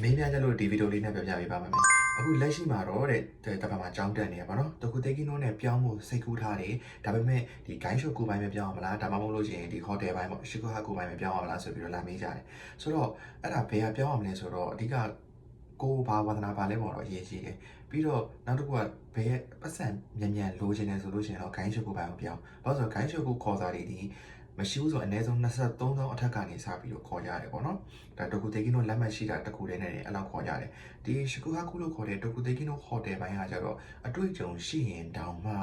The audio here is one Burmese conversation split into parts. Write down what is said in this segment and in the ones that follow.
မင်းများကြလို့ဒီဗီဒီယိုလေးနဲ့ပြပြပေးပါမယ်အခုလက်ရှိမှာတော့တဲ့တပတ်မှာကြောင်းတက်နေရပါတော့တခုတေကီနိုနဲ့ပြောင်းဖို့စိတ်ကူးထားတယ်ဒါပေမဲ့ဒီ guide shop ကိုပိုင်းပဲပြောင်းအောင်မလားဒါမှမဟုတ်လို့ရှိရင်ဒီ hotel ပိုင်းပေါ့ Shikoha ကိုပိုင်းပဲပြောင်းအောင်မလားဆိုပြီးတော့လာမေးကြတယ်ဆိုတော့အဲ့ဒါဘယ်ကပြောင်းအောင်လဲဆိုတော့အဓိကကိုဘာဝါသနာပါလဲပေါ့တော့အရေးကြီးတယ်ပြီးတော့နောက်တစ်ခုကဘယ်ပတ်စံမြန်လိုချင်တယ်ဆိုလို့ရှိရင်တော့ guide shop ကိုပိုင်းကိုပြောင်းဘာလို့ဆိုတော့ guide shop ကိုခေါ်စားတွေဒီမရှိဘူးဆိုအနည်းဆုံး23သောင်းအထက်ကနေစပြီးတော့ခေါ်ရတယ်ပေါ့နော်ဒါတကူတေကီနိုလက်မှတ်ရှိတာတကူတည်းနဲ့အဲ့လောက်ခေါ်ရတယ်ဒီရှီကူဟာကူလို့ခေါ်တဲ့တကူတေကီနိုဟိုတယ်ပိုင်းကကြတော့အတွေ့အကြုံရှိရင်တောင်မှ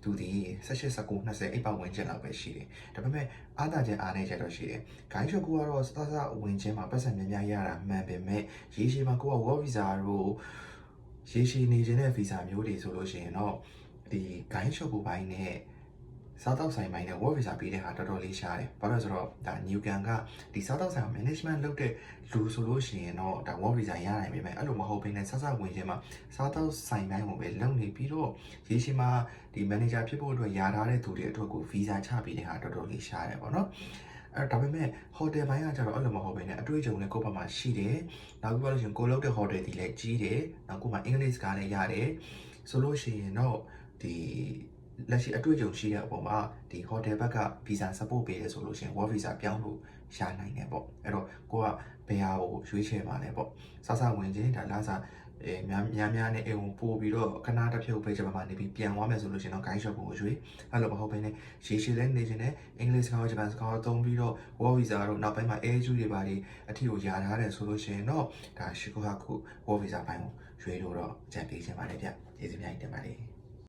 သူဒီ18 19 20အိပ်ပတ်ဝန်းကျင်လောက်ပဲရှိတယ်ဒါပေမဲ့အားသာချက်အားနေချက်တော့ရှိတယ်ဂိုင်းချက်ကူကတော့စသဝင်ချင်းမှာပတ်စံများများရတာမှန်ပေမဲ့ရေရှည်မှာကိုက work visa တို့ရေရှည်နေခြင်းတဲ့ visa မျိုးတွေဆိုလို့ရှိရင်တော့ဒီဂိုင်းချက်ကူပိုင်းနဲ့စားတောက်ဆိုင်ပိုင်းနဲ့ work visa ပေးတဲ့ဟာတော်တော်လေးရှားတယ်။ဘာလို့လဲဆိုတော့ဒါ New Gan ကဒီစားတောက်ဆိုင် management လုပ်တဲ့လူဆိုလို့ရှိရင်တော့ဒါ work visa ရနိုင်ပေမဲ့အဲ့လိုမဟုတ်ဘဲနဲ့ဆက်ဝင်ချင်းမှာစားတောက်ဆိုင်ပိုင်းကိုပဲလုပ်နေပြီးတော့ရေရှည်မှာဒီ manager ဖြစ်ဖို့အတွက်ယာထားတဲ့သူတွေအတွက်ကို visa ချပေးတဲ့ဟာတော်တော်လေးရှားတယ်ပေါ့နော်။အဲ့ဒါပေမဲ့ hotel ဘိုင်းကကျတော့အဲ့လိုမဟုတ်ဘဲနဲ့အတွေ့အကြုံလည်းကိုယ့်ဘက်မှာရှိတယ်။နောက်ပြီးတော့လို့ရှိရင်ကိုလုပ်တဲ့ hotel ဒီလည်းကြီးတယ်။နောက်ကိုမှ English ကလည်းရတယ်။ဆိုလို့ရှိရင်တော့ဒီလက်ရှိအတွေ့အကြုံရှိတဲ့အပေါ်မှာဒီ hotel ဘက်က visa support ပေးတယ်ဆိုလို့ရှိရင် work visa ပြောင်းလို့ရနိုင်တယ်ပေါ့အဲ့တော့ကိုကဘယ်ဟာကိုရွေးချယ်မှာလဲပေါ့စဝင်ချင်းဒါလာစားများနဲ့အိမ်ကိုပို့ပြီးတော့ခဏတစ်ဖြုတ်ပဲကျွန်မနေပြီးပြန်သွားမယ်ဆိုလို့ရှိရင်တော့ guide shop ကိုရွေးအဲ့လိုမဟုတ်ဘဲနဲ့ရေရှည်လဲနေခြင်းနဲ့ English စကားဂျပန်စကားသုံးပြီးတော့ work visa တို့နောက်ပိုင်းမှာ air ကျူတွေပါတွေအထီကိုယာထားတယ်ဆိုလို့ရှိရင်တော့ဒါ Shikohaku work visa ဘိုင်းကိုရွေးလို့တော့ကြံပေးခြင်းပါတယ်ဗျကျေးဇူးများတင်ပါတယ်